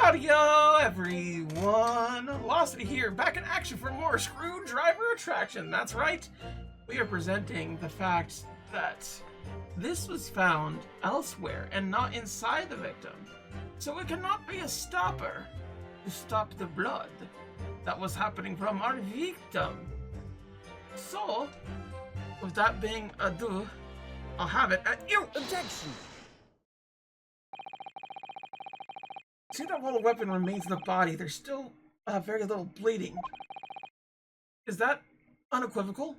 Howdy-yo, everyone! Velocity here, back in action for more Screwdriver Attraction. That's right, we are presenting the fact that this was found elsewhere and not inside the victim. So it cannot be a stopper to stop the blood that was happening from our victim. So, with that being ado, I'll have it at you! Objection! See that while the weapon remains in the body, there's still very little bleeding. Is that unequivocal?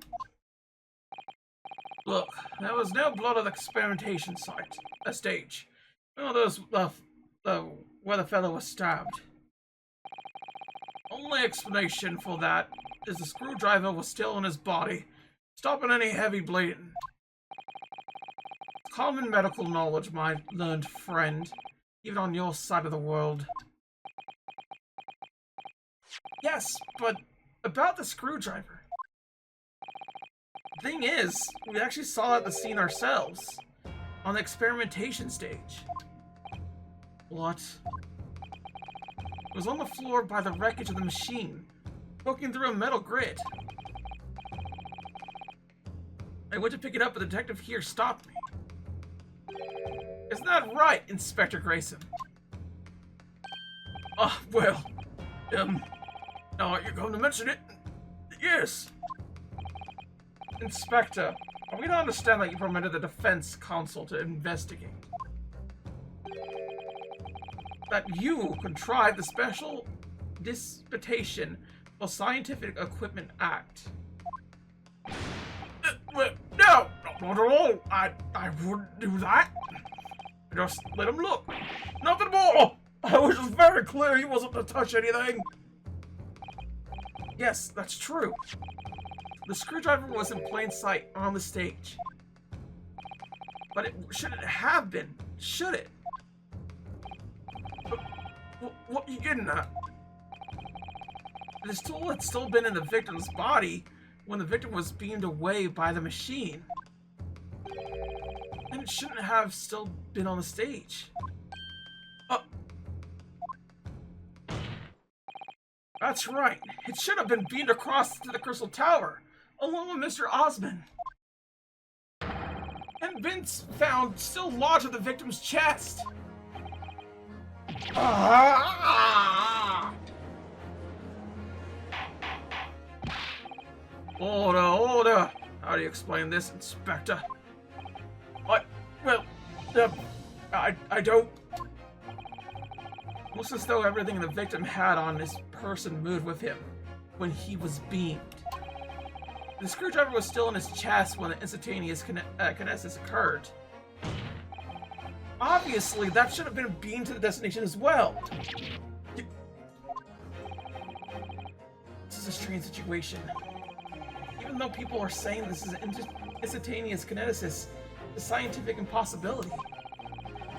Look, there was no blood at the experimentation stage. One of those, where the fellow was stabbed. Only explanation for that is the screwdriver was still in his body, stopping any heavy bleeding. Common medical knowledge, my learned friend. Even on your side of the world. Yes, but about the screwdriver. Thing is, we actually saw the scene ourselves on the experimentation stage. What? It was on the floor by the wreckage of the machine, poking through a metal grid. I went to pick it up, but the detective here stopped me. Isn't that right, Inspector Grayson? Oh, well, now you're going to mention it? Yes. Inspector, are we to understand that you permitted the defense counsel to investigate? That you contrived the Special Disputation for Scientific Equipment Act? Well, no, not at all. I wouldn't do that. Just let him look. Nothing more! I was just very clear he wasn't to touch anything. Yes, that's true. The screwdriver was in plain sight on the stage. But it shouldn't have been, should it? What are you getting at? This tool had still been in the victim's body when the victim was beamed away by the machine. And it shouldn't have still been on the stage. That's right. It should have been beamed across to the Crystal Tower, along with Mr. Osmond. And been found still lodged in the victim's chest. Order. How do you explain this, Inspector? Well, I don't... Looks as though everything the victim had on his person moved with him when he was beamed. The screwdriver was still in his chest when the instantaneous kinesis occurred. Obviously, that should have been beamed to the destination as well. This is a strange situation. Even though people are saying this is instantaneous kinesis, a scientific impossibility.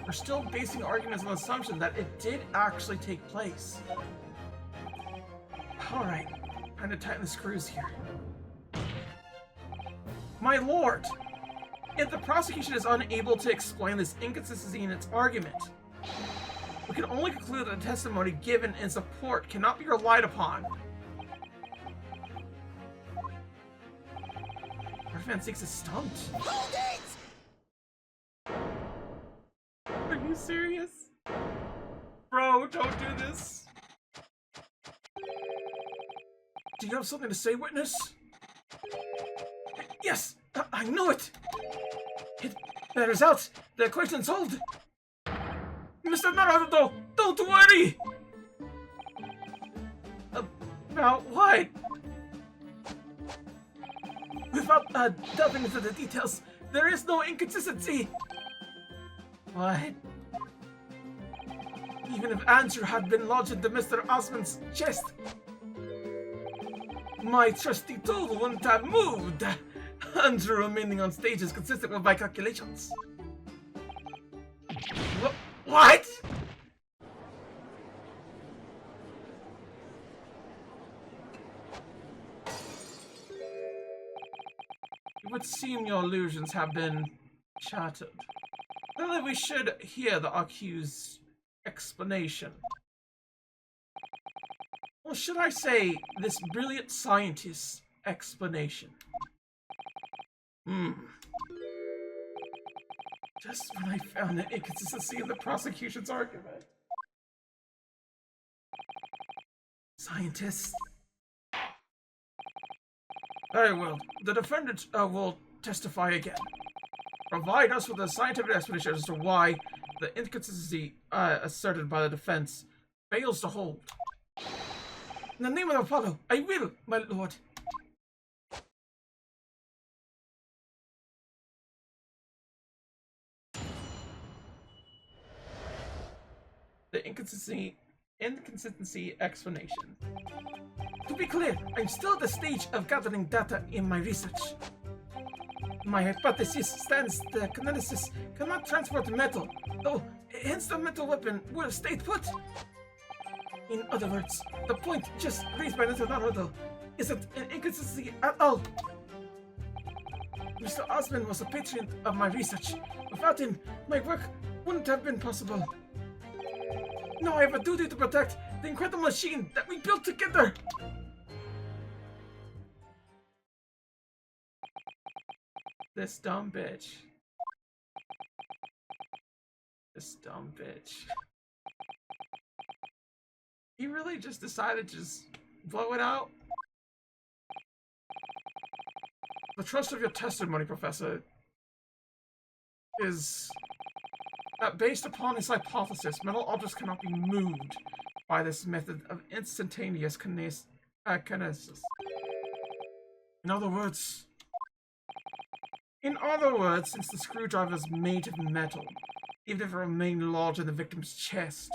We're still basing arguments on the assumption that it did actually take place. Alright, time to tighten the screws here. My lord! If the prosecution is unable to explain this inconsistency in its argument, we can only conclude that the testimony given in support cannot be relied upon. Earthman 6 is stumped. Hold it! Are you serious? Bro, don't do this. Do you have something to say, witness? Yes, I know it. It bears out. The equation's solved. Mr. Naruto, don't worry. About what? Without delving into the details, there is no inconsistency. What? Even if Andrew had been lodged into Mr. Osmond's chest, my trusty tool wouldn't have moved. Andrew remaining on stage is consistent with my calculations. What? It would seem your illusions have been shattered. Really, we should hear the accused's explanation. should I say, this brilliant scientist's explanation? Just when I found an inconsistency in the prosecution's argument. Scientists. Very well. The defendant will testify again. Provide us with a scientific explanation as to why the inconsistency asserted by the defense fails to hold. In the name of Apollo, I will, my lord. The inconsistency explanation. To be clear, I'm still at the stage of gathering data in my research. My hypothesis stands the kineticist cannot transport metal, though hence the metal weapon would have stayed put. In other words, the point just raised by Mr. Naruto isn't an inconsistency at all. Mr. Osmond was a patron of my research. Without him, my work wouldn't have been possible. Now I have a duty to protect the incredible machine that we built together. This dumb bitch. This dumb bitch. He really just decided to just blow it out? The trust of your testimony, Professor, is that based upon his hypothesis, metal objects cannot be moved by this method of instantaneous kinesis. In other words, since the screwdriver is made of metal, even if it remained lodged in the victim's chest,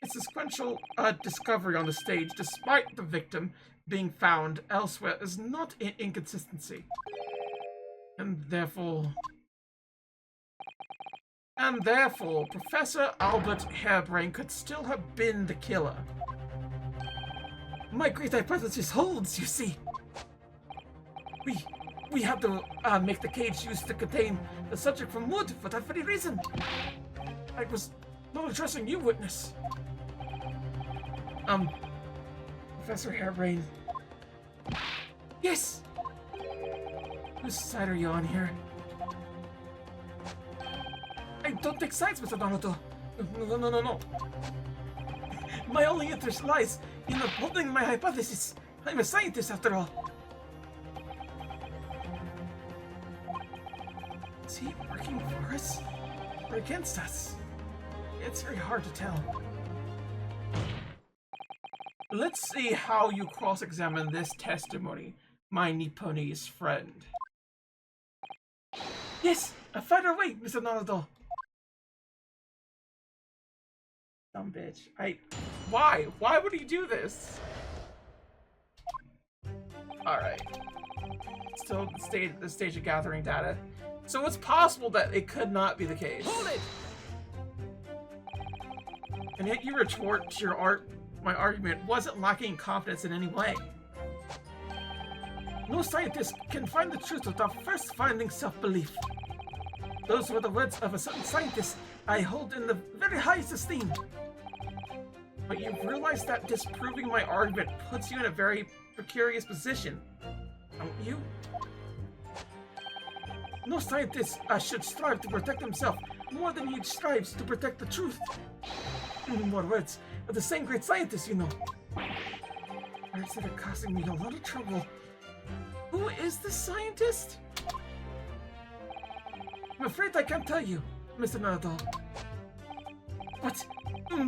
its sequential discovery on the stage, despite the victim being found elsewhere, is not an inconsistency. And therefore, Professor Albert Harebrain could still have been the killer. My great hypothesis holds, you see. We have to make the cage used to contain the subject from wood for that very reason. I was not addressing you, witness. Professor Harebrain. Yes! Whose side are you on here? I don't take sides, Mr. Naruto. No. My only interest lies in upholding my hypothesis. I'm a scientist, after all. Is he working for us or against us? It's very hard to tell. Let's see how you cross-examine this testimony, my Nipponese friend. Yes, fire away, Mr. Naruto. Dumb bitch. Why? Why would he do this? Alright. Still the stage of gathering data. So it's possible that it could not be the case. Hold it! And yet you retort my argument wasn't lacking confidence in any way. No scientist can find the truth without first finding self-belief. Those were the words of a certain scientist I hold in the very highest esteem. But you've realized that disproving my argument puts you in a very precarious position, don't you? No scientist should strive to protect himself more than he strives to protect the truth. In more words, of the same great scientist, you know. Words that are causing me a lot of trouble. Who is this scientist? I'm afraid I can't tell you, Mr. Naruto.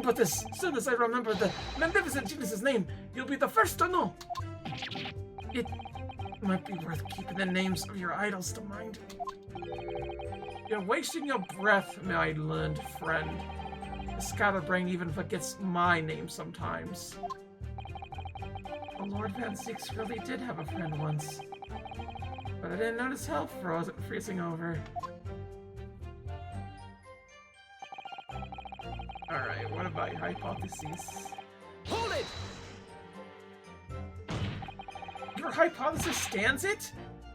But as soon as I remember the magnificent genius's name, you'll be the first to know. It might be worth keeping the names of your idols to mind. You're wasting your breath, my learned friend. The scatterbrain even forgets my name sometimes. The Lord Van Zieks really did have a friend once, but I didn't notice health freezing over. Alright, what about your hypotheses? Hold it! Your hypothesis stands it?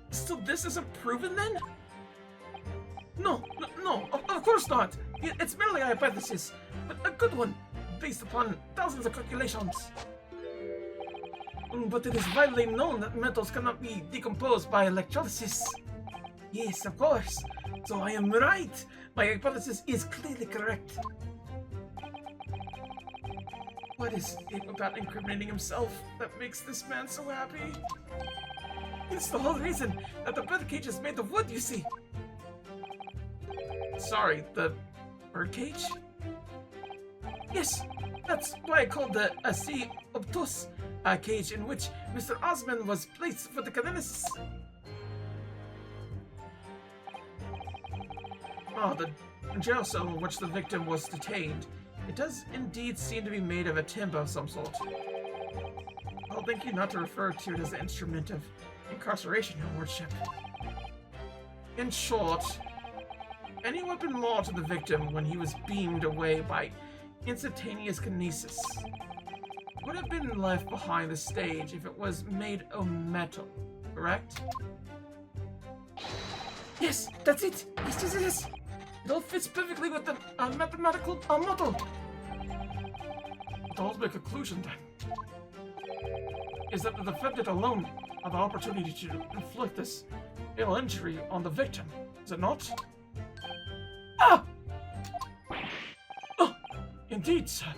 So this isn't proven then? No, of course not! It's merely a hypothesis, but a good one, based upon thousands of calculations. But it is widely known that metals cannot be decomposed by electrolysis. Yes, of course. So I am right. My hypothesis is clearly correct. What is it about incriminating himself that makes this man so happy? It's the whole reason that the birdcage is made of wood, you see. Sorry, the birdcage? Yes, that's why I called the C. obtus cage in which Mr. Osmond was placed for the kinesis. Oh, the jail cell in which the victim was detained. It does indeed seem to be made of a timber of some sort. I'll thank you not to refer to it as an instrument of incarceration, Your Lordship. In short, any weapon law to the victim when he was beamed away by instantaneous kinesis would have been left behind the stage if it was made of metal, correct? Yes, that's it! Yes. It all fits perfectly with the mathematical model. The ultimate conclusion, then, is that the defendant alone had the opportunity to inflict this ill injury on the victim, is it not? Ah! Oh, indeed, sir.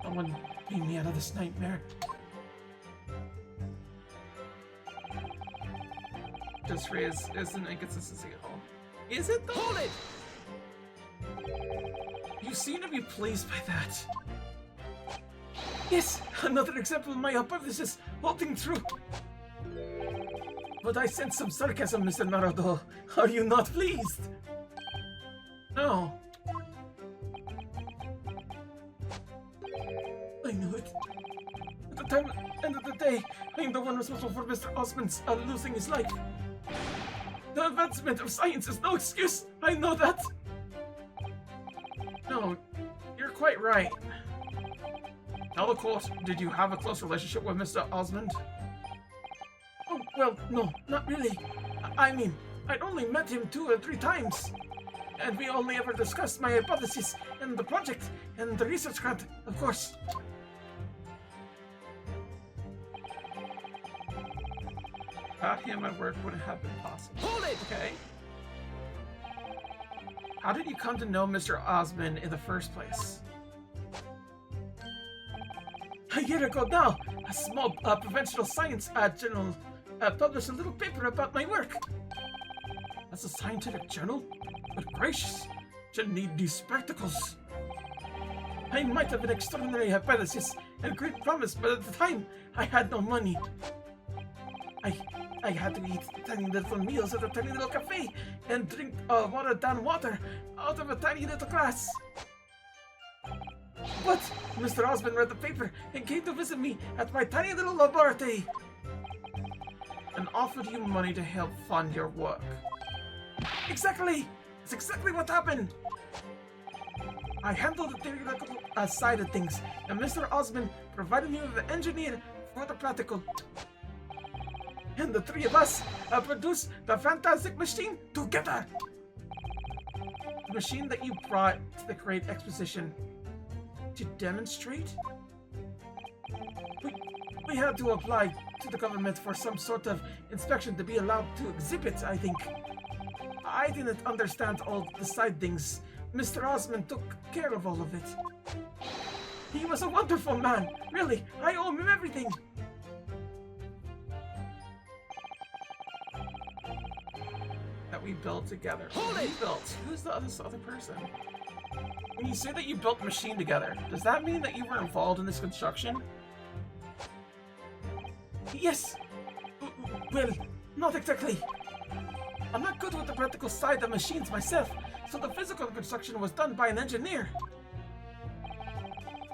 Someone beam me out of this nightmare. Just raise is an inconsistency at all. Is it though? Hold it! You seem to be pleased by that. Yes, another example of my hypothesis holding true. But I sense some sarcasm, Mr. Naruto. Are you not pleased? No. I knew it. At the end of the day, I am the one responsible for Mr. Osmond's losing his life. The advancement of science is no excuse. I know that. No, you're quite right. Tell the court, did you have a close relationship with Mr. Osmond? Oh, well, no, not really. I mean, I'd only met him 2 or 3 times. And we only ever discussed my hypothesis and the project and the research grant, of course. Without him, my work wouldn't have been possible. Hold it! Okay. How did you come to know Mr. Osmond in the first place? A year ago now, a small provincial science journal published a little paper about my work. That's a scientific journal? But gracious, shouldn't need these spectacles. I might have an extraordinary hypothesis and great promise, but at the time, I had no money. I had to eat tiny little meals at a tiny little cafe and drink watered-down water out of a tiny little glass. But Mr. Osmond read the paper and came to visit me at my tiny little laboratory and offered you money to help fund your work. Exactly! That's exactly what happened! I handled the theoretical side of things, and Mr. Osmond provided me with the engineer for the practical. And the 3 of us produced the fantastic machine together! The machine that you brought to the Great Exposition to demonstrate? We had to apply to the government for some sort of inspection to be allowed to exhibit, I think. I didn't understand all the side things. Mr. Osmond took care of all of it. He was a wonderful man, really. I owe him everything. That we built together. Hold it! Built. Who's the other person? When you say that you built the machine together, does that mean that you were involved in this construction? Yes. Well, not exactly. I'm not good with the practical side of machines myself, so the physical construction was done by an engineer.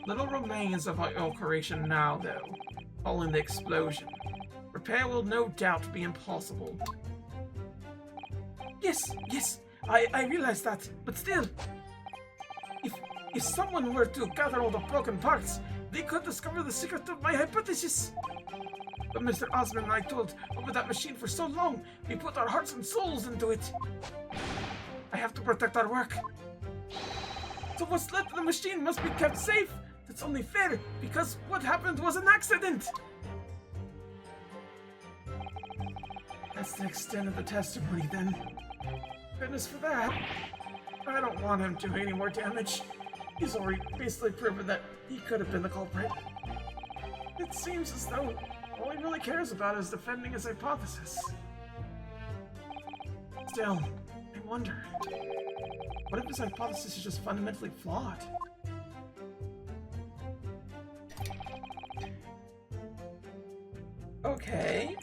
Little remains of my alteration now, though, following the explosion. Repair will no doubt be impossible. Yes, I realize that, but still, if someone were to gather all the broken parts, they could discover the secret of my hypothesis. But Mr. Osmond and I toiled over that machine for so long, we put our hearts and souls into it. I have to protect our work. So what's left of the machine must be kept safe. It's only fair, because what happened was an accident! That's the extent of the testimony, then. Goodness for that. I don't want him doing any more damage. He's already basically proven that he could have been the culprit. It seems as though all he really cares about is defending his hypothesis. Still, I wonder, what if his hypothesis is just fundamentally flawed? Okay.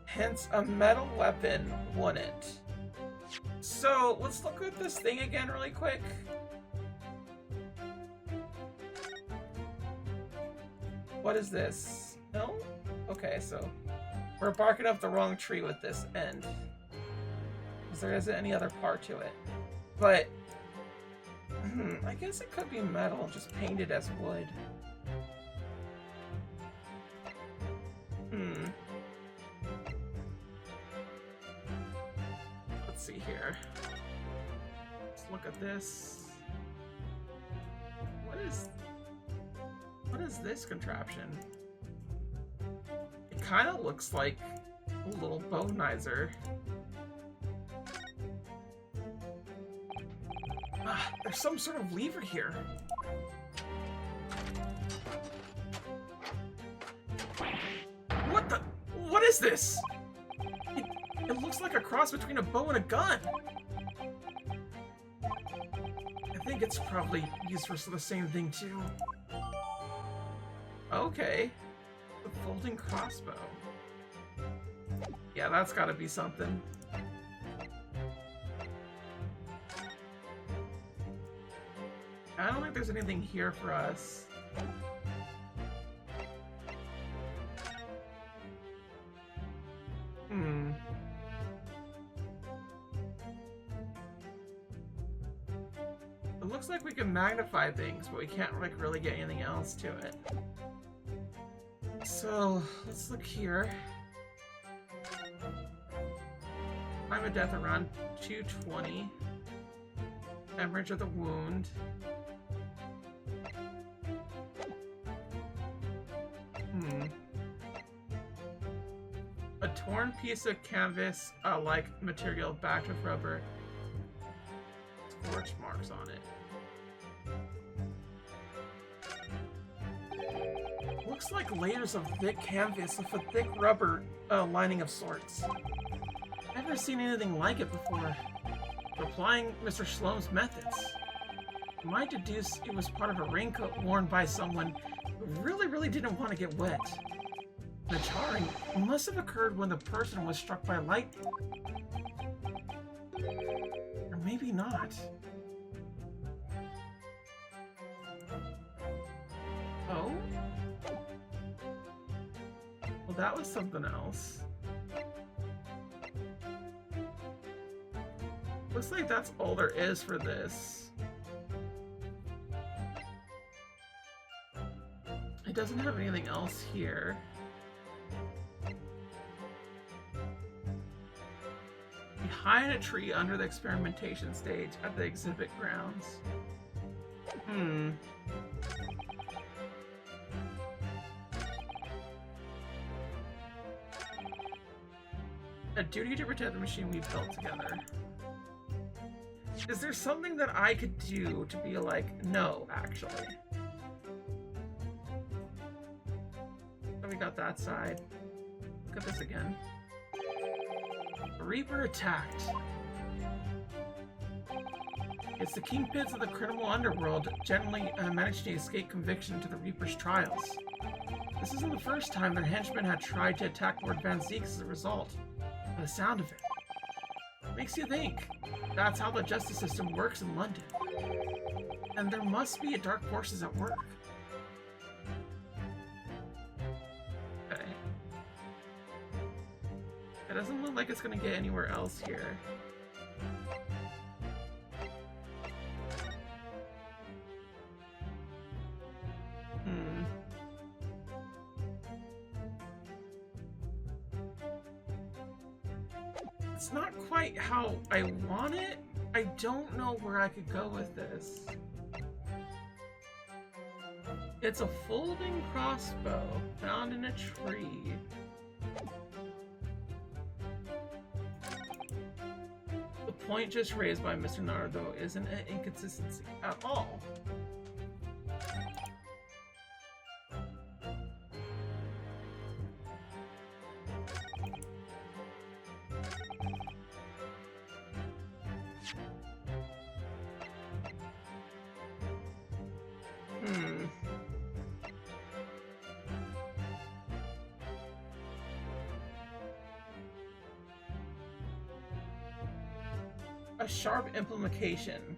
Hence, a metal weapon wouldn't. So, let's look at this thing again really quick. What is this? No? Okay, so we're barking up the wrong tree with this end. Because there isn't any other part to it. But, I guess it could be metal, just painted as wood. Let's see here. Let's look at this. What is this contraption? It kind of looks like a little bownizer. Ah, there's some sort of lever here. What is this? It looks like a cross between a bow and a gun. I think it's probably used for the same thing too. Okay. The folding crossbow. Yeah, that's gotta be something. I don't think there's anything here for us. It looks like we can magnify things, but we can't like really get anything else to it. So let's look here. Time of death around 220. Hemorrhage of the wound. A torn piece of canvas, like material backed with rubber. Scorch marks on it. Looks like layers of thick canvas with a thick rubber lining of sorts. Never seen anything like it before. Applying Mr. Shlom's methods, I might deduce it was part of a raincoat worn by someone who really didn't want to get wet. The charring must have occurred when the person was struck by lightning. Or maybe not. Oh? Well, that was something else. Looks like that's all there is for this. It doesn't have anything else here. Behind a tree under the experimentation stage at the exhibit grounds. A duty to protect the machine we built together. Is there something that I could do to be like, no, actually? So we got that side. Look at this again. Reaper attacked. It's the kingpins of the criminal underworld generally managed to escape conviction to the Reaper's trials. This isn't the first time their henchmen had tried to attack Lord Van Zieks as a result. By the sound of it. Makes you think. That's how the justice system works in London. And there must be dark forces at work. Okay. It doesn't look like it's gonna get anywhere else here. It's not quite how I want it. I don't know where I could go with this. It's a folding crossbow found in a tree. The point just raised by Mr. Nardo isn't an inconsistency at all. A sharp implication.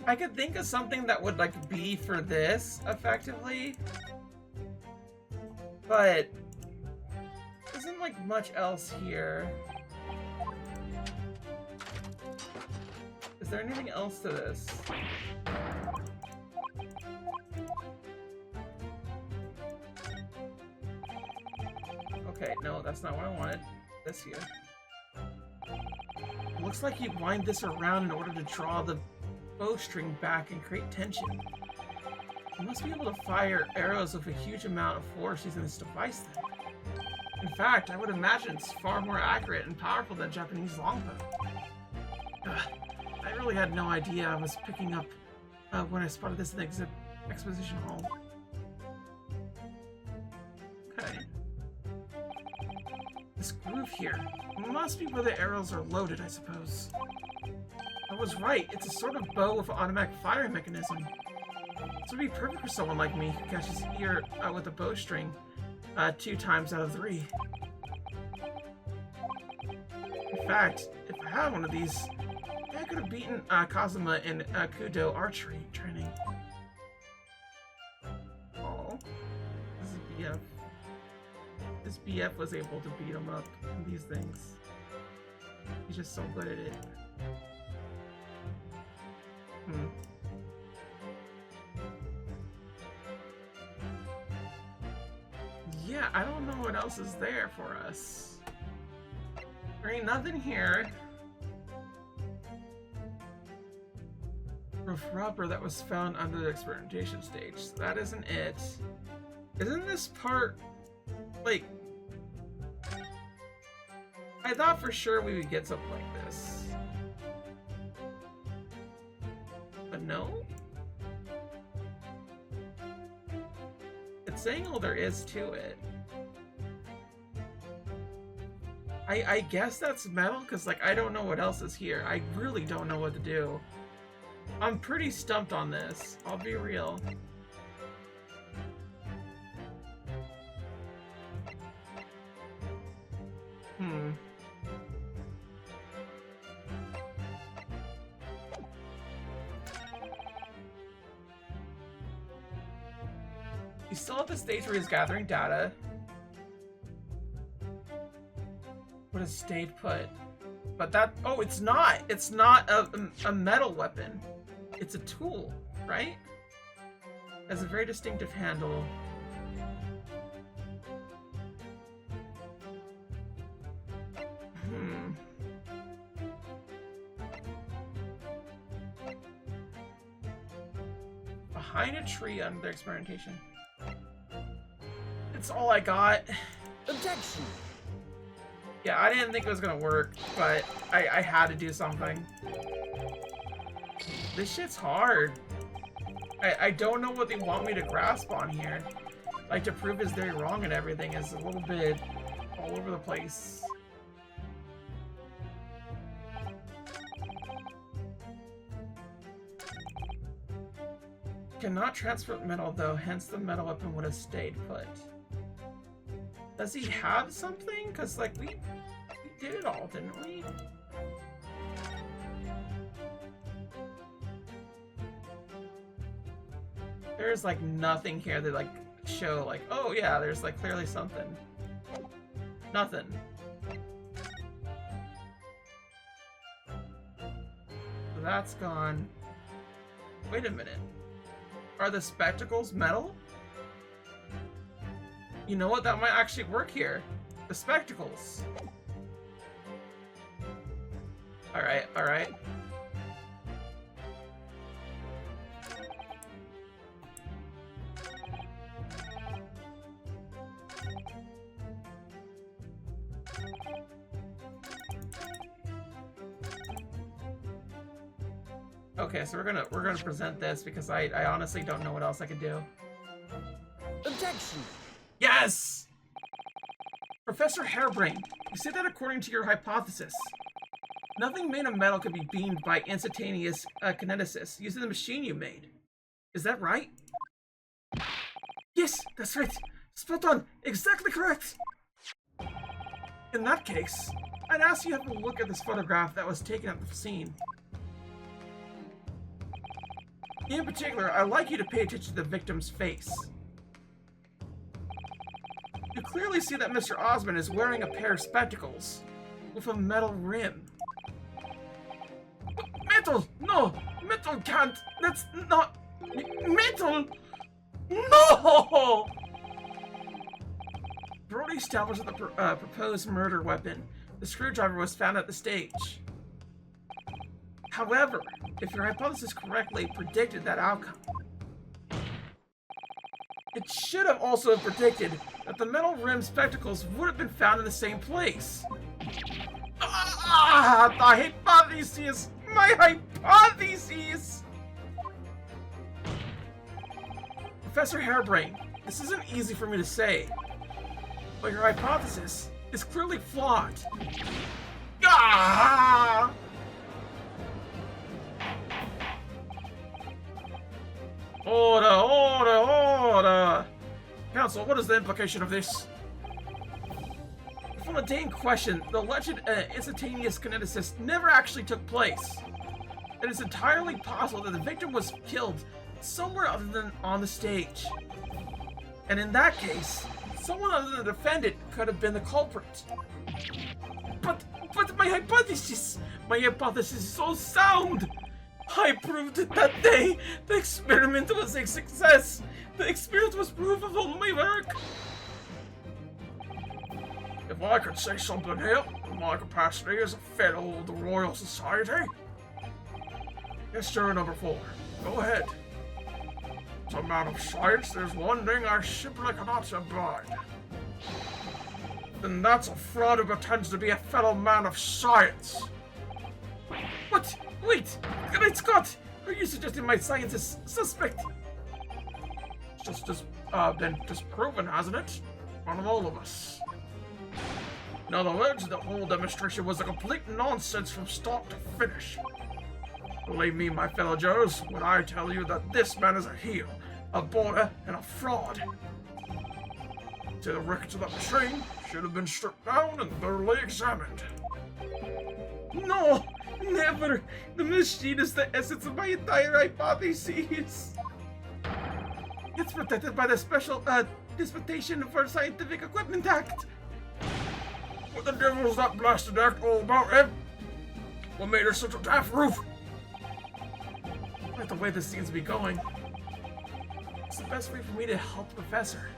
I could think of something that would like be for this effectively, but isn't like much else here. Is there anything else to this? Okay, no, that's not what I wanted. This here. Looks like you wind this around in order to draw the bowstring back and create tension. You must be able to fire arrows with a huge amount of force using this device then. In fact, I would imagine it's far more accurate and powerful than Japanese longbow. I really had no idea I was picking up when I spotted this in the exposition hall. Okay. This groove here must be where the arrows are loaded, I suppose. I was right. It's a sort of bow with an automatic firing mechanism. This would be perfect for someone like me who catches ear with a bowstring 2 times out of 3. In fact, if I had one of these, I could have beaten Kazuma in Kudo archery training. Oh, this is BF. This BF was able to beat him up in these things. He's just so good at it. Yeah, I don't know what else is there for us. There ain't nothing here. Rough rubber that was found under the experimentation stage. So that isn't it. Isn't this part like... I thought for sure we would get something like this. But no? It's saying all there is to it. I guess that's metal, because like I don't know what else is here. I really don't know what to do. I'm pretty stumped on this. I'll be real. He's still at the stage where he's gathering data. What has stayed put? But that... Oh, it's not! It's not a metal weapon. It's a tool, right? It has a very distinctive handle. Behind a tree under the experimentation. It's all I got. Objection! Yeah, I didn't think it was gonna work, but I had to do something. This shit's hard. I don't know what they want me to grasp on here. Like, to prove his theory wrong and everything is a little bit all over the place. Cannot transfer metal though, hence the metal weapon would have stayed put. Does he have something? Cause like we did it all, didn't we? There's like nothing here that like show like, oh yeah, there's like clearly something. Nothing. So that's gone. Wait a minute. Are the spectacles metal? You know what? That might actually work here. The spectacles. Alright, alright. Okay, so we're gonna present this because I honestly don't know what else I could do. Objection! Yes! Professor Harebrained, you say that according to your hypothesis, nothing made of metal could be beamed by instantaneous kineticus using the machine you made. Is that right? Yes, that's right. Spot on. Exactly correct. In that case, I'd ask you to have a look at this photograph that was taken at the scene. In particular, I'd like you to pay attention to the victim's face. You clearly see that Mr. Osmond is wearing a pair of spectacles with a metal rim. Metal! No! Metal can't! That's not... Metal! No! Brody established that the proposed murder weapon, the screwdriver, was found at the stage. However, if your hypothesis correctly predicted that outcome, it should have also predicted that the metal rim spectacles would have been found in the same place. Ah, the hypothesis! My hypothesis! Professor Harebrained, this isn't easy for me to say, but your hypothesis is clearly flawed. Ah! Order! Counsel, what is the implication of this? From the day in question, the alleged instantaneous kineticus never actually took place. It is entirely possible that the victim was killed somewhere other than on the stage. And in that case, someone other than the defendant could have been the culprit. But my hypothesis is so sound! I proved it that day! The experiment was a success! The experiment was proof of all my work! If I could say something here, in my capacity as a fellow of the Royal Society. Yes, sir, number 4. Go ahead. As a man of science, there's one thing I simply cannot abide. And that's a fraud who pretends to be a fellow man of science. What? Wait! Great Scott! Are you suggesting my science is suspect? It's just been disproven, hasn't it? One of all of us. In other words, the whole demonstration was a complete nonsense from start to finish. Believe me, my fellow Joes, when I tell you that this man is a heel, a border, and a fraud. So the records of that machine should have been stripped down and thoroughly examined. No! Never! The machine is the essence of my entire hypothesis! It's protected by the Special Dispensation for Scientific Equipment Act! What the devil is that blasted act all about, Ed? What made her such a daft roof? Not the way this seems to be going. What's the best way for me to help the professor?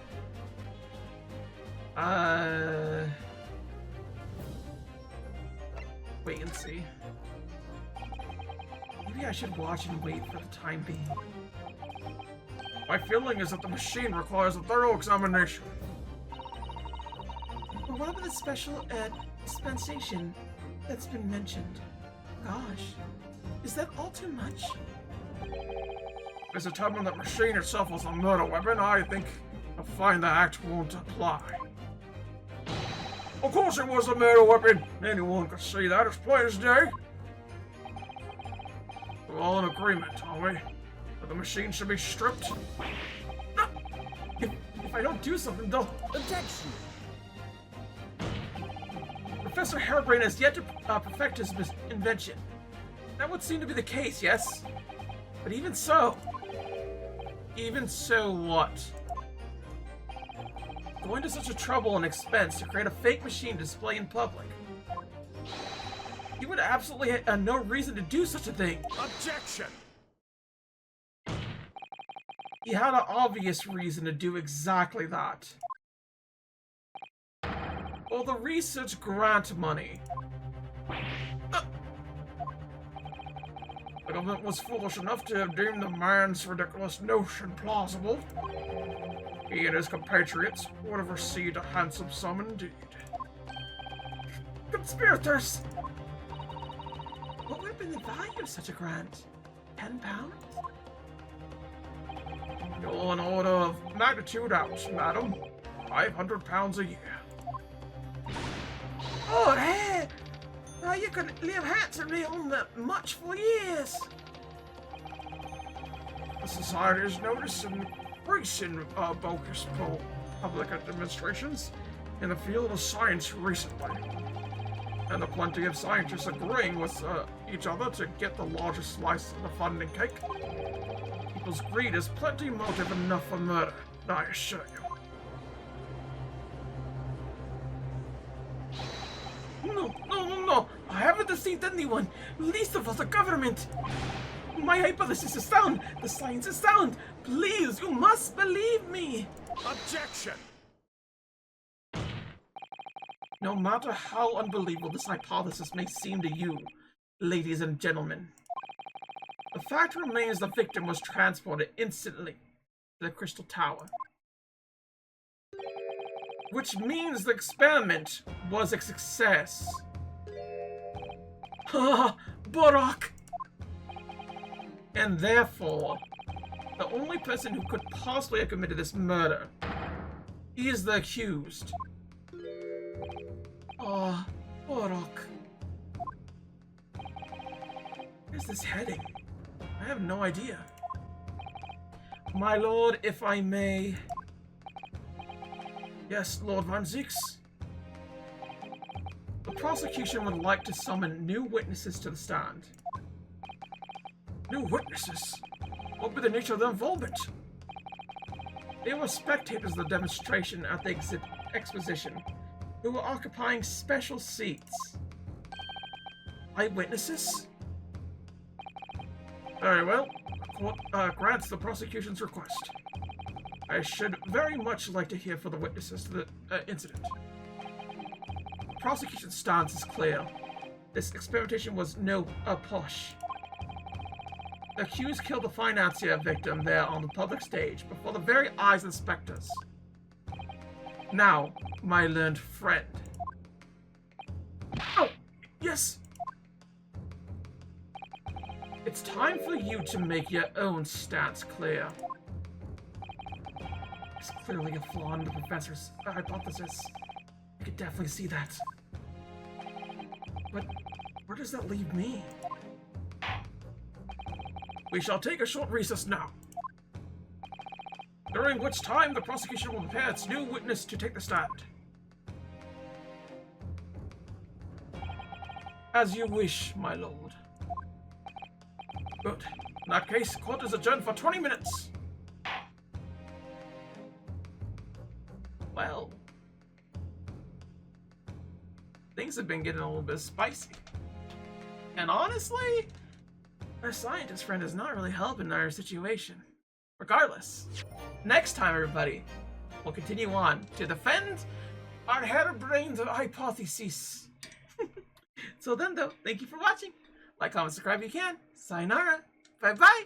Wait and see. Maybe I should watch and wait for the time being. My feeling is that the machine requires a thorough examination. But what about the special dispensation that's been mentioned? Gosh, is that all too much? As a time when the machine itself was a murder weapon, I think a find the act won't apply. Of course it was a murder weapon! Anyone could see that as plain as day. We're all in agreement, are we? That the machine should be stripped? No. If I don't do something, they'll... Objection! Professor Harebrained has yet to perfect his invention. That would seem to be the case, yes? But even so what? Going to such a trouble and expense to create a fake machine to display in public. He would absolutely have no reason to do such a thing. Objection! He had an obvious reason to do exactly that. Well, the research grant money. The government was foolish enough to have deemed the man's ridiculous notion plausible. He and his compatriots would have received a handsome sum indeed. Conspirators! What would have been the value of such a grant? £10? You're an order of magnitude out, madam. £500 a year. Oh, hey! Now you can live handsomely on that much for years. The society has noticed an increase in bogus public demonstrations in the field of science recently. And there are plenty of scientists agreeing with each other to get the largest slice of the funding cake. People's greed is plenty motive enough for murder, I assure you. No, I haven't deceived anyone, least of all the government. My hypothesis is sound, the science is sound. Please, you must believe me. Objection! No matter how unbelievable this hypothesis may seem to you, ladies and gentlemen, the fact remains the victim was transported instantly to the Crystal Tower. Which means the experiment was a success. Ha! Borak! And therefore, the only person who could possibly have committed this murder is the accused. Ah, Borak. Where's this heading? I have no idea. My lord, if I may... Yes, Lord Van Zieks. The prosecution would like to summon new witnesses to the stand. New witnesses? What would be the nature of their involvement? They were spectators of the demonstration at the exposition, who were occupying special seats. Eyewitnesses? Very well. Court grants the prosecution's request. I should very much like to hear from the witnesses to the incident. The prosecution's stance is clear. This experimentation was no posh. The accused killed the financier victim there on the public stage before the very eyes of the spectators. Now, my learned friend. Oh, yes. It's time for you to make your own stance clear. It's clearly a flaw in the professor's hypothesis. I could definitely see that. But where does that leave me? We shall take a short recess now, during which time the prosecution will prepare its new witness to take the stand. As you wish, my lord. Good. In that case, court is adjourned for 20 minutes. Well, things have been getting a little bit spicy. And honestly, our scientist friend is not really helping our situation. Regardless, next time, everybody, we'll continue on to defend our harebrained hypotheses. So then, though, thank you for watching. Like, comment, subscribe if you can. Sayonara. Bye-bye.